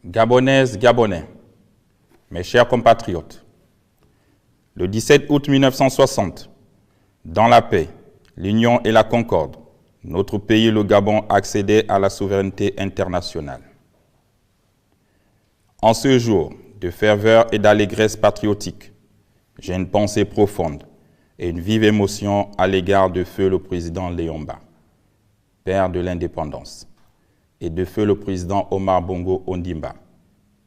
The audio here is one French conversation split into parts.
Gabonaises, Gabonais, mes chers compatriotes, le 17 août 1960, dans la paix, l'union et la concorde, notre pays, le Gabon, accédait à la souveraineté internationale. En ce jour de ferveur et d'allégresse patriotique, j'ai une pensée profonde et une vive émotion à l'égard de feu le président Léomba, père de l'indépendance, et de feu le président Omar Bongo Ondimba,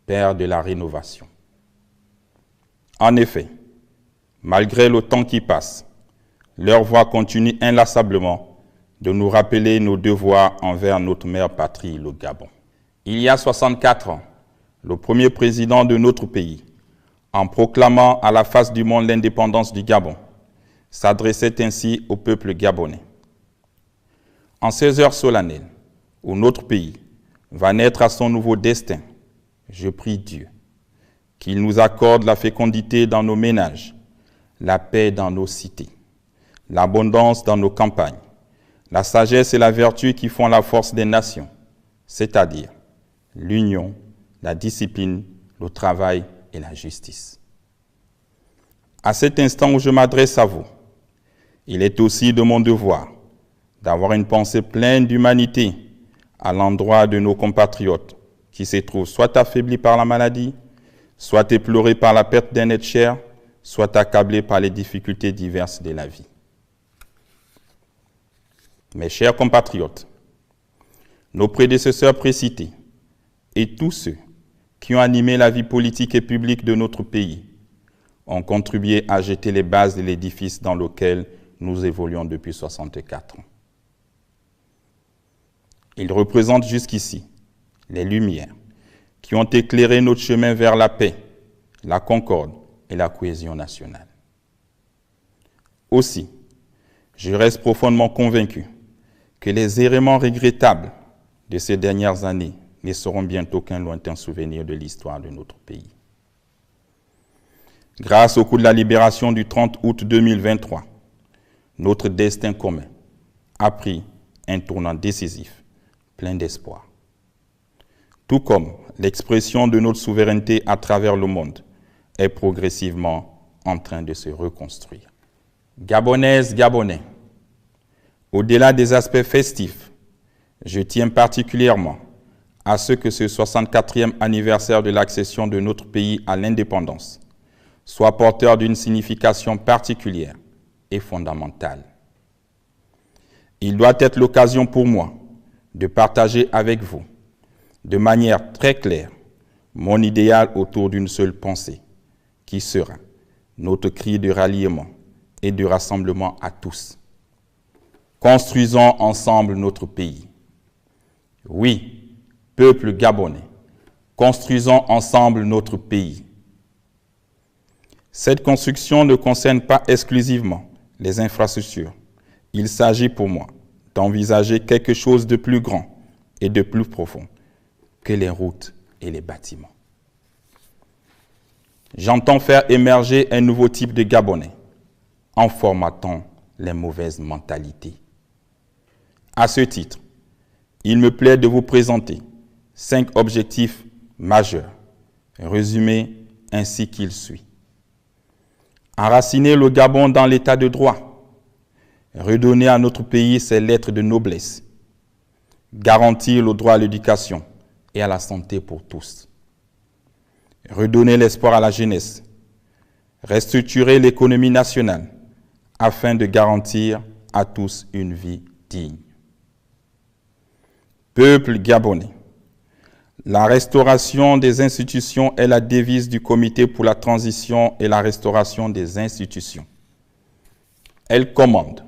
père de la rénovation. En effet, malgré le temps qui passe, leur voix continue inlassablement de nous rappeler nos devoirs envers notre mère patrie, le Gabon. Il y a 64 ans, le premier président de notre pays, en proclamant à la face du monde l'indépendance du Gabon, s'adressait ainsi au peuple gabonais. En ces heures solennelles, où notre pays va naître à son nouveau destin, je prie Dieu qu'il nous accorde la fécondité dans nos ménages, la paix dans nos cités, l'abondance dans nos campagnes, la sagesse et la vertu qui font la force des nations, c'est-à-dire l'union, la discipline, le travail et la justice. À cet instant où je m'adresse à vous, il est aussi de mon devoir d'avoir une pensée pleine d'humanité à l'endroit de nos compatriotes qui se trouvent soit affaiblis par la maladie, soit éplorés par la perte d'un être cher, soit accablés par les difficultés diverses de la vie. Mes chers compatriotes, nos prédécesseurs précités et tous ceux qui ont animé la vie politique et publique de notre pays ont contribué à jeter les bases de l'édifice dans lequel nous évoluons depuis 64 ans. Ils représentent jusqu'ici les lumières qui ont éclairé notre chemin vers la paix, la concorde et la cohésion nationale. Aussi, je reste profondément convaincu que les errements regrettables de ces dernières années ne seront bientôt qu'un lointain souvenir de l'histoire de notre pays. Grâce au coup de la libération du 30 août 2023, notre destin commun a pris un tournant décisif, plein d'espoir. Tout comme l'expression de notre souveraineté à travers le monde est progressivement en train de se reconstruire. Gabonaises, Gabonais, au-delà des aspects festifs, je tiens particulièrement à ce que ce 64e anniversaire de l'accession de notre pays à l'indépendance soit porteur d'une signification particulière et fondamentale. Il doit être l'occasion pour moi de partager avec vous, de manière très claire, mon idéal autour d'une seule pensée, qui sera notre cri de ralliement et de rassemblement à tous. Construisons ensemble notre pays. Oui, peuple gabonais, construisons ensemble notre pays. Cette construction ne concerne pas exclusivement les infrastructures. Il s'agit pour moi d'envisager quelque chose de plus grand et de plus profond que les routes et les bâtiments. J'entends faire émerger un nouveau type de Gabonais en formatant les mauvaises mentalités. À ce titre, il me plaît de vous présenter 5 objectifs majeurs, résumés ainsi qu'il suit. Enraciner le Gabon dans l'état de droit, redonner à notre pays ses lettres de noblesse, garantir le droit à l'éducation et à la santé pour tous, redonner l'espoir à la jeunesse, restructurer l'économie nationale afin de garantir à tous une vie digne. Peuple gabonais, la restauration des institutions est la devise du Comité pour la transition et la restauration des institutions. Elle commande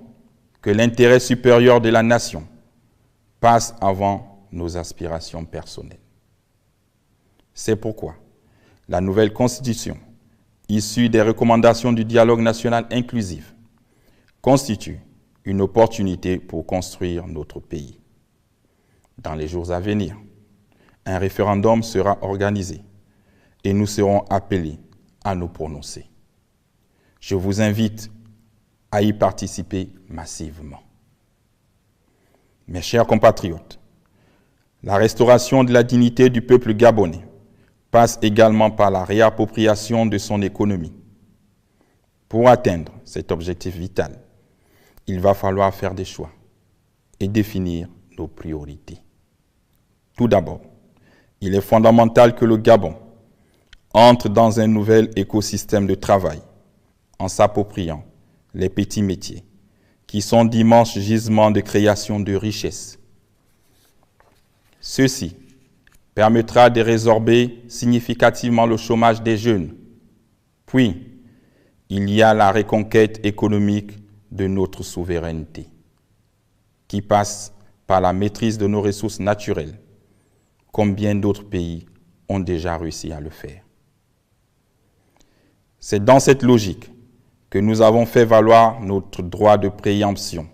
que l'intérêt supérieur de la nation passe avant nos aspirations personnelles. C'est pourquoi la nouvelle Constitution, issue des recommandations du dialogue national inclusif, constitue une opportunité pour construire notre pays. Dans les jours à venir, un référendum sera organisé et nous serons appelés à nous prononcer. Je vous invite à y participer massivement. Mes chers compatriotes, la restauration de la dignité du peuple gabonais passe également par la réappropriation de son économie. Pour atteindre cet objectif vital, il va falloir faire des choix et définir nos priorités. Tout d'abord, il est fondamental que le Gabon entre dans un nouvel écosystème de travail en s'appropriant les petits métiers qui sont d'immenses gisements de création de richesses. Ceci permettra de résorber significativement le chômage des jeunes. Puis, il y a la reconquête économique de notre souveraineté, qui passe par la maîtrise de nos ressources naturelles, comme bien d'autres pays ont déjà réussi à le faire. C'est dans cette logique que nous avons fait valoir notre droit de préemption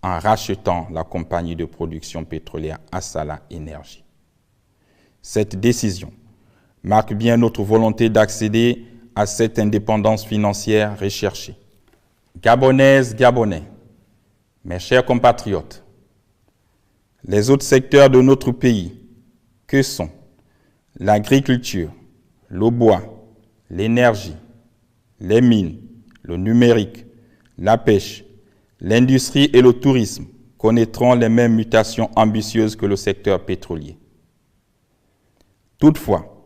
en rachetant la compagnie de production pétrolière Assala Energy. Cette décision marque bien notre volonté d'accéder à cette indépendance financière recherchée. Gabonaises, Gabonais, mes chers compatriotes, les autres secteurs de notre pays, que sont l'agriculture, le bois, l'énergie, les mines, le numérique, la pêche, l'industrie et le tourisme connaîtront les mêmes mutations ambitieuses que le secteur pétrolier. Toutefois,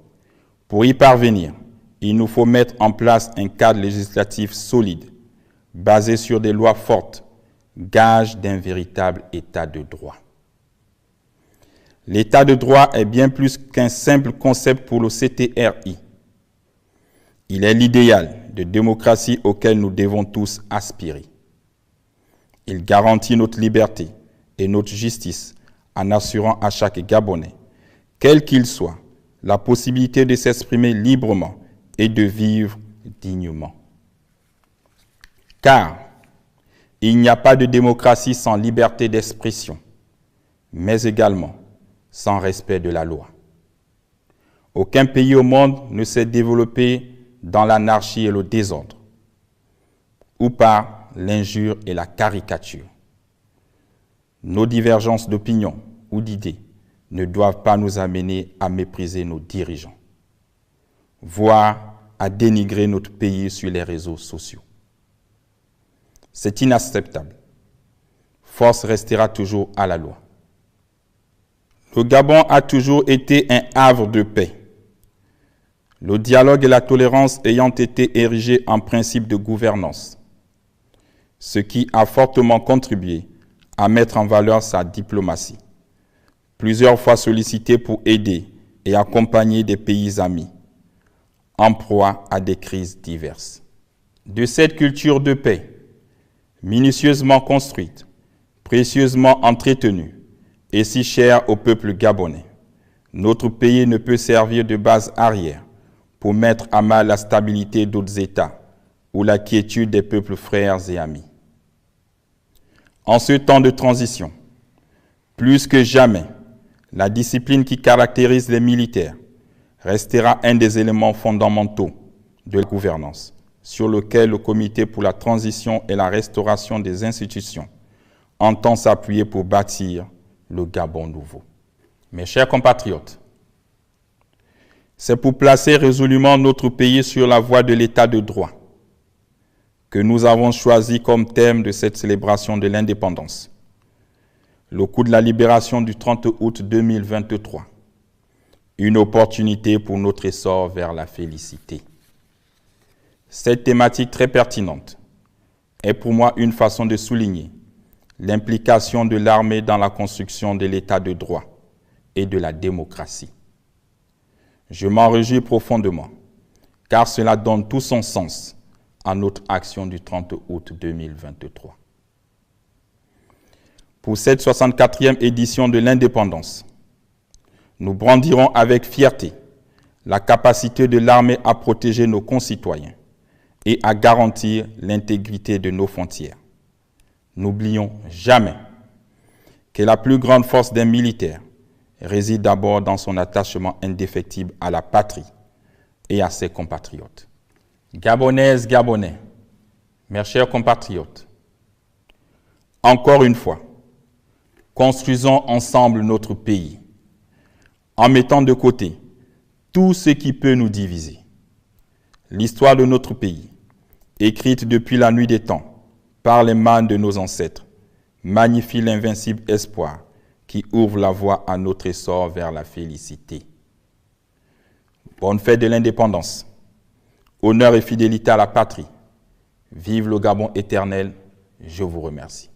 pour y parvenir, il nous faut mettre en place un cadre législatif solide, basé sur des lois fortes, gage d'un véritable état de droit. L'état de droit est bien plus qu'un simple concept pour le CTRI. Il est l'idéal de démocratie auquel nous devons tous aspirer. Il garantit notre liberté et notre justice en assurant à chaque Gabonais, quel qu'il soit, la possibilité de s'exprimer librement et de vivre dignement. Car il n'y a pas de démocratie sans liberté d'expression, mais également sans respect de la loi. Aucun pays au monde ne s'est développé dans l'anarchie et le désordre, ou par l'injure et la caricature. Nos divergences d'opinion ou d'idées ne doivent pas nous amener à mépriser nos dirigeants, voire à dénigrer notre pays sur les réseaux sociaux. C'est inacceptable. Force restera toujours à la loi. Le Gabon a toujours été un havre de paix. Le dialogue et la tolérance ayant été érigés en principe de gouvernance, ce qui a fortement contribué à mettre en valeur sa diplomatie, plusieurs fois sollicitée pour aider et accompagner des pays amis, en proie à des crises diverses. De cette culture de paix, minutieusement construite, précieusement entretenue et si chère au peuple gabonais, notre pays ne peut servir de base arrière pour mettre à mal la stabilité d'autres États ou la quiétude des peuples frères et amis. En ce temps de transition, plus que jamais, la discipline qui caractérise les militaires restera un des éléments fondamentaux de la gouvernance, sur lequel le Comité pour la transition et la restauration des institutions entend s'appuyer pour bâtir le Gabon nouveau. Mes chers compatriotes, c'est pour placer résolument notre pays sur la voie de l'état de droit que nous avons choisi comme thème de cette célébration de l'indépendance le coup de la libération du 30 août 2023, une opportunité pour notre essor vers la félicité. Cette thématique très pertinente est pour moi une façon de souligner l'implication de l'armée dans la construction de l'état de droit et de la démocratie. Je m'en réjouis profondément, car cela donne tout son sens à notre action du 30 août 2023. Pour cette 64e édition de l'indépendance, nous brandirons avec fierté la capacité de l'armée à protéger nos concitoyens et à garantir l'intégrité de nos frontières. N'oublions jamais que la plus grande force d'un militaire réside d'abord dans son attachement indéfectible à la patrie et à ses compatriotes. Gabonaises, Gabonais, mes chers compatriotes, encore une fois, construisons ensemble notre pays en mettant de côté tout ce qui peut nous diviser. L'histoire de notre pays, écrite depuis la nuit des temps par les mains de nos ancêtres, magnifie l'invincible espoir qui ouvre la voie à notre essor vers la félicité. Bonne fête de l'indépendance. Honneur et fidélité à la patrie. Vive le Gabon éternel. Je vous remercie.